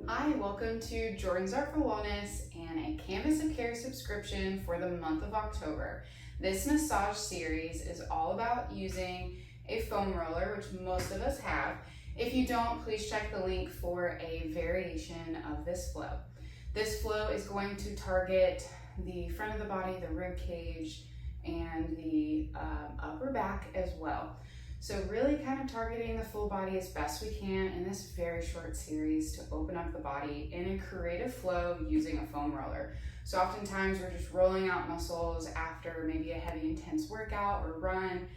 Hi, welcome to Jordan's Art for Wellness and a Canvas of Care subscription for the month of October. This massage series is all about using a foam roller, which most of us have. If you don't, please check the link for a variation of this flow. This flow is going to target the front of the body, the rib cage, and the upper back as well. So really kind of targeting the full body as best we can in this very short series to open up the body in a creative flow using a foam roller. So oftentimes we're just rolling out muscles after maybe a heavy intense workout or run,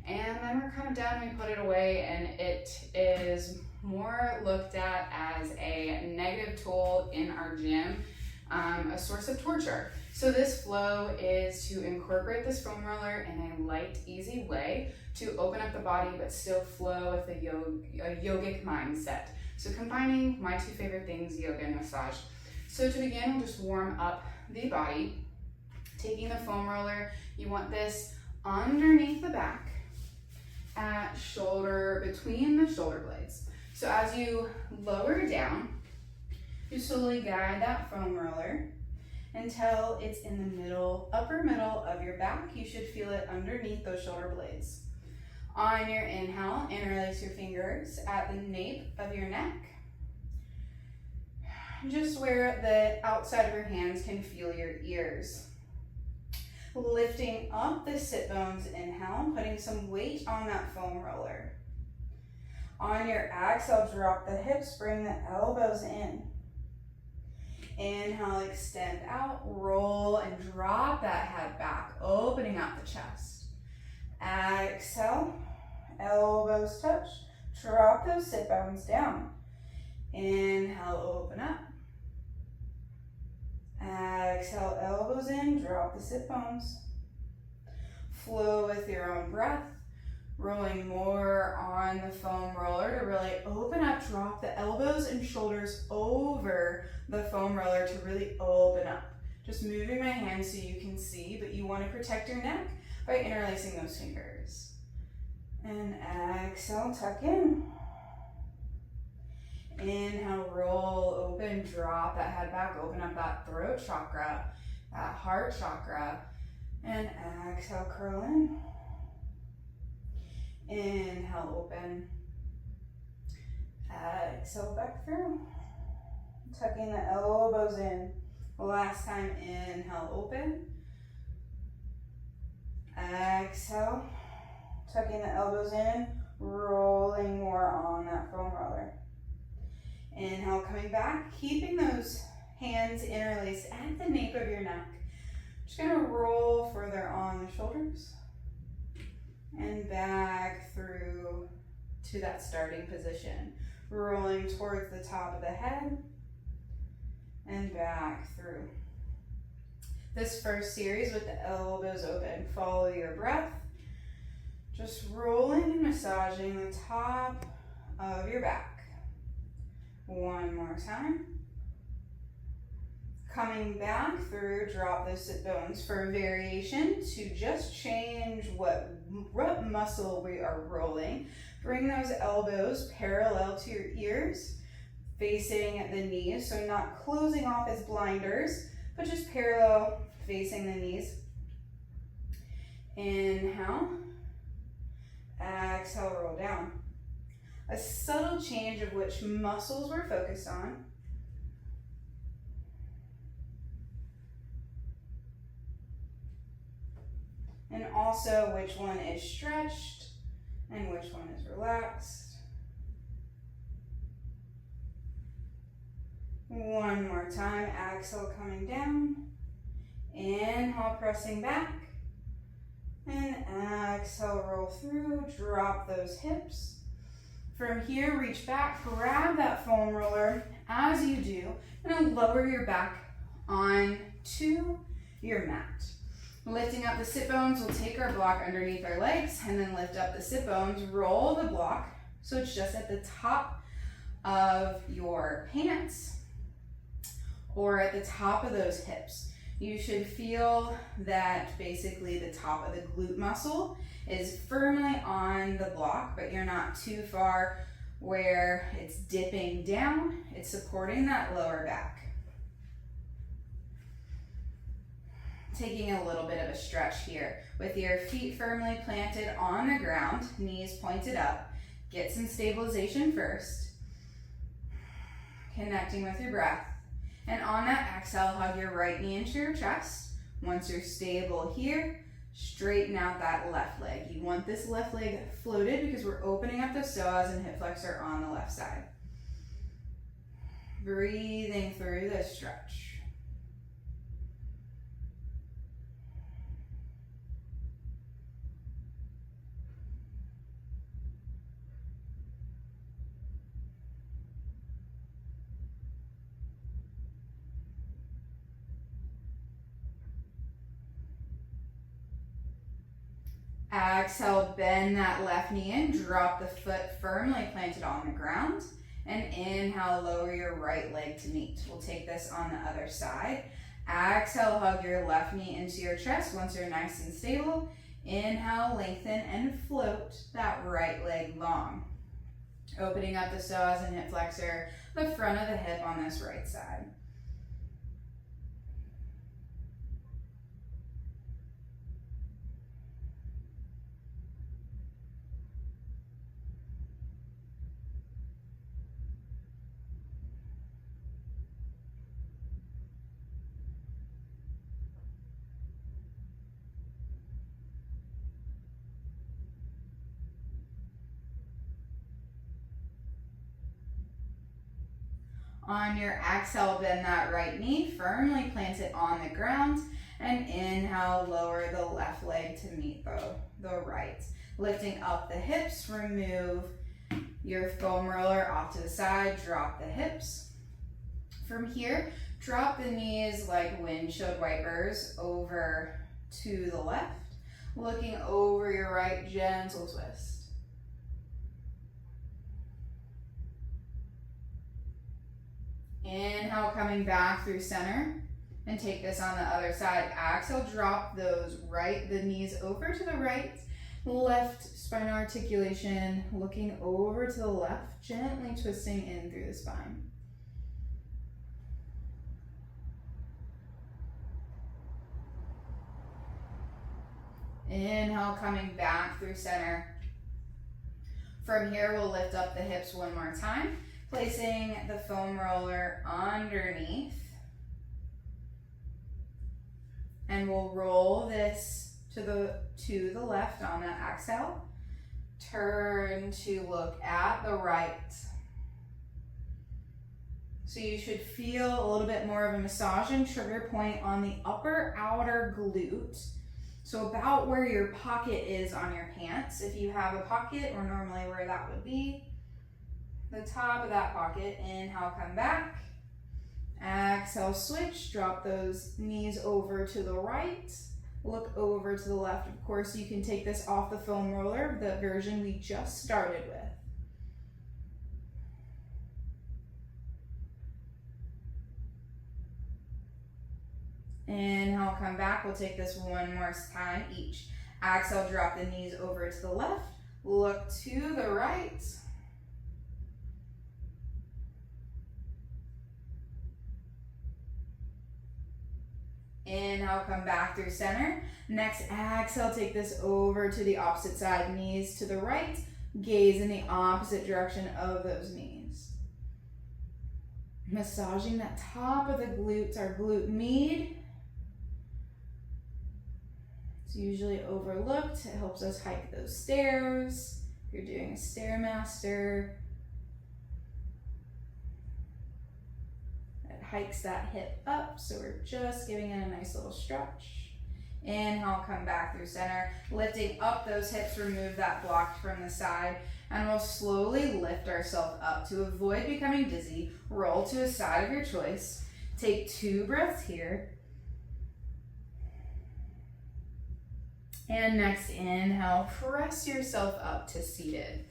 and then we're kind of done, we put it away, and it is more looked at as a negative tool in our gym, a source of torture. So this flow is to incorporate this foam roller in a light, easy way to open up the body but still flow with a yogic mindset. So combining my two favorite things, yoga and massage. So to begin, we'll just warm up the body. Taking the foam roller, you want this underneath the back at between the shoulder blades. So as you lower down, you slowly guide that foam roller until it's in the upper middle of your back. You should feel it underneath those shoulder blades. On your inhale, interlace your fingers at the nape of your neck, just where the outside of your hands can feel your ears. Lifting up the sit bones, inhale, putting some weight on that foam roller. On your exhale, drop the hips, bring the elbows in. Inhale, extend out, roll, and drop that head back, opening up the chest. Exhale, elbows touch, drop those sit bones down. Inhale, open up. Exhale, elbows in, drop the sit bones. Flow with your own breath, rolling more on the foam roller to really open up, drop the elbows and shoulders over the foam roller to really open up. Just moving my hands so you can see, but you want to protect your neck by interlacing those fingers. And exhale, tuck in. Inhale, roll, open, drop that head back, open up that throat chakra, that heart chakra. And exhale, curl in. Inhale, open. Exhale, back through. Tucking the elbows in. Last time, inhale, open. Exhale, tucking the elbows in, rolling more on that foam roller. Inhale, coming back, keeping those hands interlaced at the nape of your neck. Just gonna roll further on the shoulders and back through to that starting position. Rolling towards the top of the head and back through. This first series with the elbows open, follow your breath. Just rolling and massaging the top of your back. One more time. Coming back through, drop those sit bones for a variation to just change what muscle we are rolling. Bring those elbows parallel to your ears, facing the knees, so not closing off as blinders, but just parallel facing the knees. Inhale, exhale, roll down. A subtle change of which muscles we're focused on. And also which one is stretched and which one is relaxed. One more time, exhale, coming down. Inhale, pressing back. And exhale, roll through, drop those hips. From here, reach back, grab that foam roller. As you do, you're gonna lower your back onto your mat. Lifting up the sit bones, we'll take our block underneath our legs and then lift up the sit bones, roll the block so it's just at the top of your pants or at the top of those hips. You should feel that basically the top of the glute muscle is firmly on the block, but you're not too far where it's dipping down, it's supporting that lower back. Taking a little bit of a stretch here with your feet firmly planted on the ground, knees pointed up. Get some stabilization first. Connecting with your breath. And on that exhale, hug your right knee into your chest. Once you're stable here, straighten out that left leg. You want this left leg floated because we're opening up the psoas and hip flexor on the left side. Breathing through this stretch. Exhale, bend that left knee in, drop the foot firmly planted on the ground, and inhale, lower your right leg to meet. We'll take this on the other side. Exhale, hug your left knee into your chest once you're nice and stable. Inhale, lengthen and float that right leg long. Opening up the psoas and hip flexor, the front of the hip on this right side. On your exhale, bend that right knee, firmly plant it on the ground, and inhale, lower the left leg to meet the right. Lifting up the hips, remove your foam roller off to the side, drop the hips. From here, drop the knees like windshield wipers over to the left, looking over your right, gentle twist. Inhale, coming back through center, and take this on the other side. Exhale, drop the knees over to the right, left spinal articulation, looking over to the left, gently twisting in through the spine. Inhale, coming back through center. From here, we'll lift up the hips one more time, placing the foam roller underneath. And we'll roll this to the left on that exhale. Turn to look at the right. So you should feel a little bit more of a massaging trigger point on the upper outer glute. So about where your pocket is on your pants. If you have a pocket, or normally where that would be, the top of that pocket. Inhale, come back. Exhale, switch. Drop those knees over to the right. Look over to the left. Of course, you can take this off the foam roller, the version we just started with. Inhale, come back. We'll take this one more time each. Exhale, drop the knees over to the left. Look to the right. Inhale, come back through center. Next, exhale, take this over to the opposite side. Knees to the right. Gaze in the opposite direction of those knees. Massaging that top of the glutes, our glute med. It's usually overlooked. It helps us hike those stairs. If you're doing a Stairmaster, it hikes that hip up, so we're just giving it a nice little stretch. Inhale, come back through center. Lifting up those hips, remove that block from the side, and we'll slowly lift ourselves up. To avoid becoming dizzy, roll to a side of your choice. Take 2 breaths here. And next inhale, press yourself up to seated.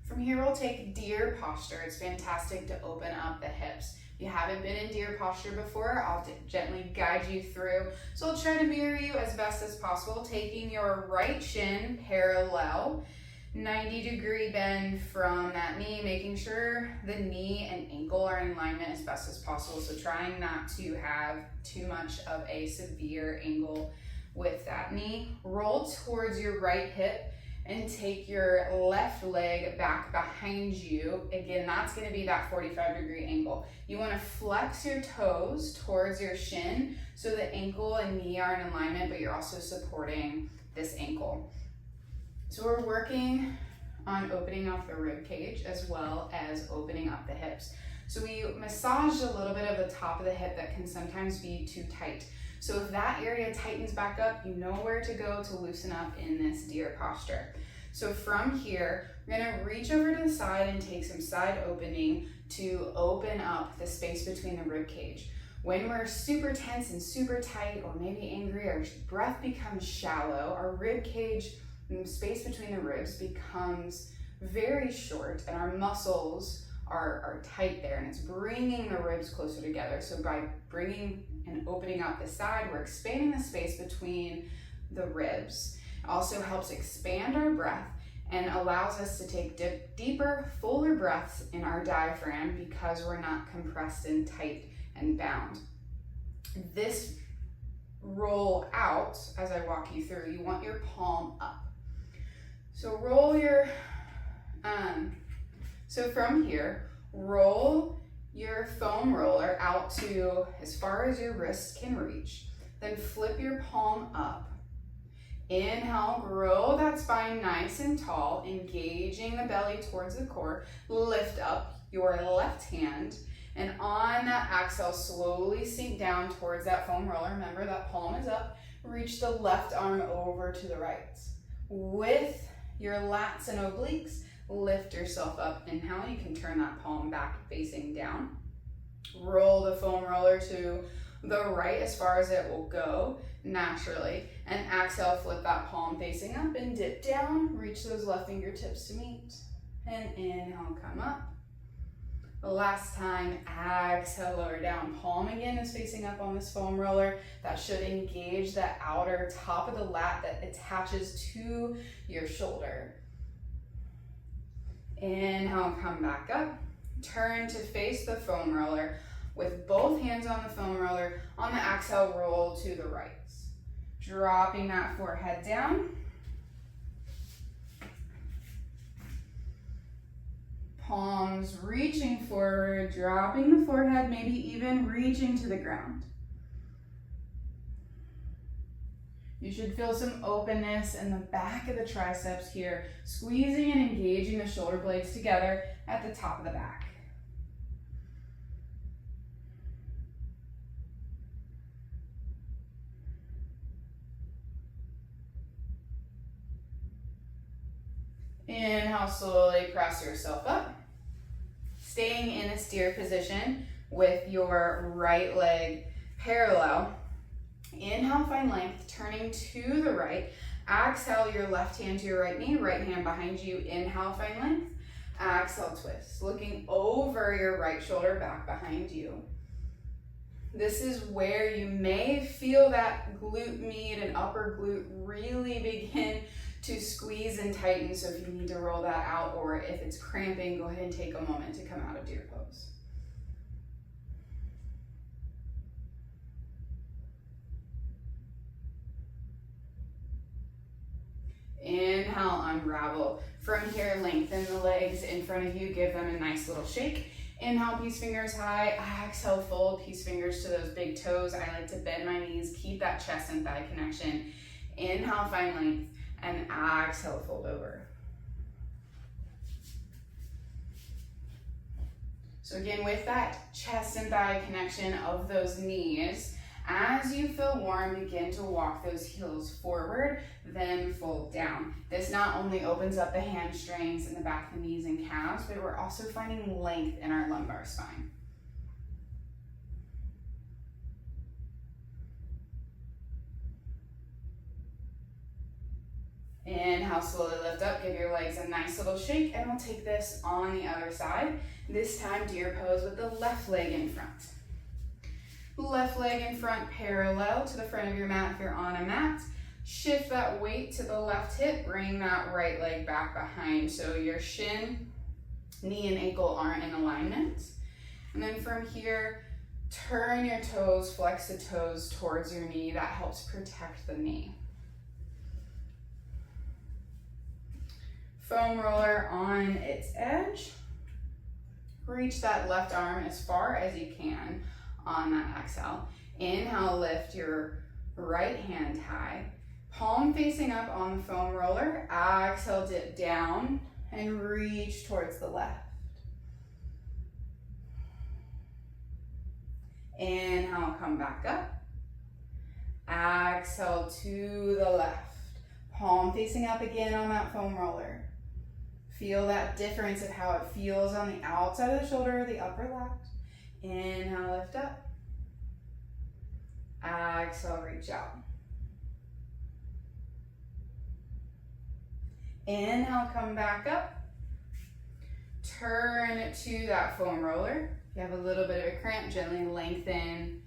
From here, we'll take deer posture. It's fantastic to open up the hips. If you haven't been in deer posture before, I'll gently guide you through. So I'll try to mirror you as best as possible, taking your right shin parallel. 90-degree bend from that knee, making sure the knee and ankle are in alignment as best as possible. So trying not to have too much of a severe angle with that knee. Roll towards your right hip and take your left leg back behind you. Again, that's gonna be that 45-degree angle. You wanna flex your toes towards your shin so the ankle and knee are in alignment, but you're also supporting this ankle. So we're working on opening up the rib cage as well as opening up the hips. So we massaged a little bit of the top of the hip that can sometimes be too tight. So if that area tightens back up, you know where to go to loosen up in this deer posture. So from here, we're gonna reach over to the side and take some side opening to open up the space between the rib cage. When we're super tense and super tight or maybe angry, our breath becomes shallow, our rib cage, the space between the ribs becomes very short and our muscles are tight there, and it's bringing the ribs closer together. So by bringing and opening out the side, we're expanding the space between the ribs. It also helps expand our breath and allows us to take deeper, fuller breaths in our diaphragm because we're not compressed and tight and bound. This roll out, as I walk you through, you want your palm up. So roll your, so from here, roll your foam roller out to as far as your wrists can reach. Then flip your palm up. Inhale, grow that spine nice and tall, engaging the belly towards the core. Lift up your left hand, and on that exhale, slowly sink down towards that foam roller. Remember, that palm is up. Reach the left arm over to the right. With your lats and obliques, lift yourself up. Inhale, you can turn that palm back facing down. Roll the foam roller to the right as far as it will go naturally. And exhale, flip that palm facing up and dip down. Reach those left fingertips to meet. And inhale, come up. The last time, exhale, lower down. Palm again is facing up on this foam roller. That should engage the outer top of the lat that attaches to your shoulder. Inhale, come back up. Turn to face the foam roller with both hands on the foam roller. On the exhale, roll to the right. Dropping that forehead down. Palms reaching forward, dropping the forehead, maybe even reaching to the ground. You should feel some openness in the back of the triceps here, squeezing and engaging the shoulder blades together at the top of the back. Inhale, slowly press yourself up. Staying in a steer position with your right leg parallel. Inhale, find length, turning to the right. Exhale, your left hand to your right knee, right hand behind you. Inhale, find length. Exhale, twist. Looking over your right shoulder, back behind you. This is where you may feel that glute med and upper glute really begin to squeeze and tighten. So if you need to roll that out or if it's cramping, go ahead and take a moment to come out of deer pose. Inhale, unravel. From here, lengthen the legs in front of you. Give them a nice little shake. Inhale, peace fingers high. Exhale, fold peace fingers to those big toes. I like to bend my knees. Keep that chest and thigh connection. Inhale, find length. And exhale, fold over. So again, with that chest and thigh connection of those knees, as you feel warm, begin to walk those heels forward, then fold down. This not only opens up the hamstrings and the back of the knees and calves, but we're also finding length in our lumbar spine. Inhale, slowly lift up, give your legs a nice little shake, and we'll take this on the other side. This time, deer pose with the left leg in front. Left leg in front, parallel to the front of your mat if you're on a mat. Shift that weight to the left hip, bring that right leg back behind. So your shin, knee, and ankle aren't in alignment. And then from here, turn your toes, flex the toes towards your knee. That helps protect the knee. Foam roller on its edge. Reach that left arm as far as you can on that exhale. Inhale, lift your right hand high. Palm facing up on the foam roller. Exhale, dip down and reach towards the left. Inhale, come back up. Exhale to the left. Palm facing up again on that foam roller. Feel that difference of how it feels on the outside of the shoulder, the upper left. Inhale, lift up. Exhale, reach out. Inhale, come back up. Turn to that foam roller. If you have a little bit of a cramp, gently lengthen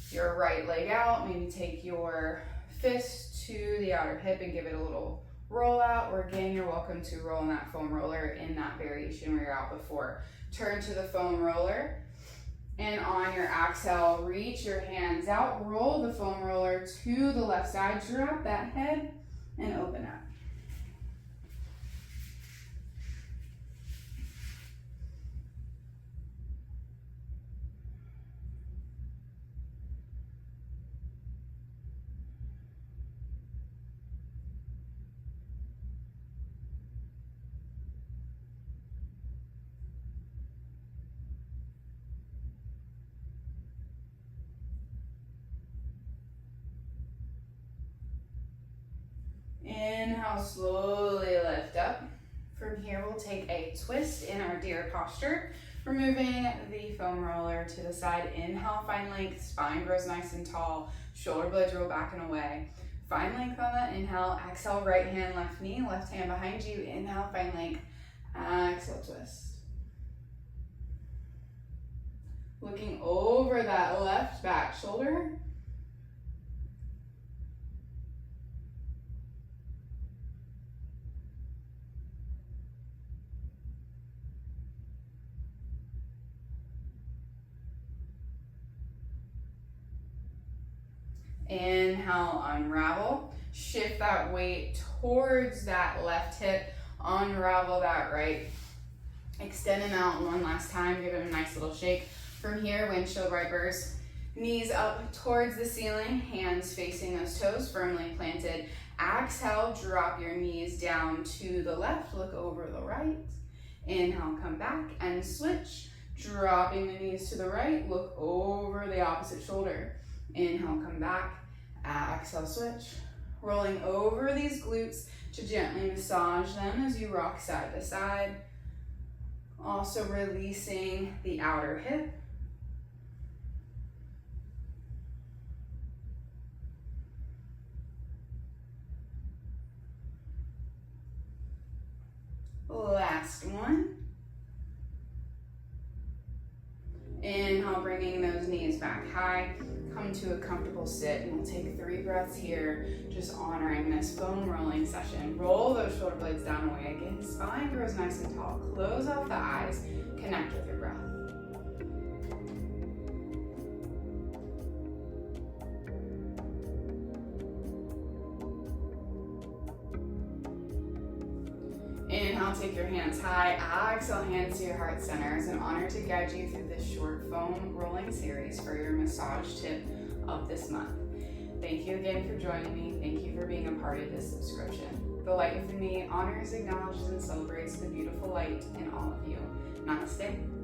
your right leg out. Maybe take your fist to the outer hip and give it a little roll out, or again, you're welcome to roll in that foam roller in that variation where you're out before. Turn to the foam roller, and on your exhale, reach your hands out, roll the foam roller to the left side, drop that head, and open up. Inhale, slowly lift up. From here, we'll take a twist in our deer posture, removing the foam roller to the side. Inhale, find length, spine grows nice and tall, shoulder blades roll back and away. Find length on that inhale. Exhale, right hand, left knee, left hand behind you. Inhale, find length. Exhale, twist. Looking over that left back shoulder. Inhale, unravel. Shift that weight towards that left hip. Unravel that right. Extend them out one last time. Give it a nice little shake. From here, windshield wipers. Knees up towards the ceiling. Hands facing those toes, firmly planted. Exhale, drop your knees down to the left. Look over the right. Inhale, come back and switch. Dropping the knees to the right. Look over the opposite shoulder. Inhale, come back. Exhale, switch. Rolling over these glutes to gently massage them as you rock side to side. Also releasing the outer hip. Last one. Inhale, bringing those knees back high. Come to a comfortable sit, and we'll take 3 breaths here, just honoring this foam rolling session. Roll those shoulder blades down and away again. Spine grows nice and tall. Close off the eyes. Connect with your breath. Inhale, take your hands high. Exhale, hands to your heart center. It's an honor to guide you through this short foam rolling series for your massage tip of this month. Thank you again for joining me. Thank you for being a part of this subscription. The light within me honors, acknowledges, and celebrates the beautiful light in all of you. Namaste.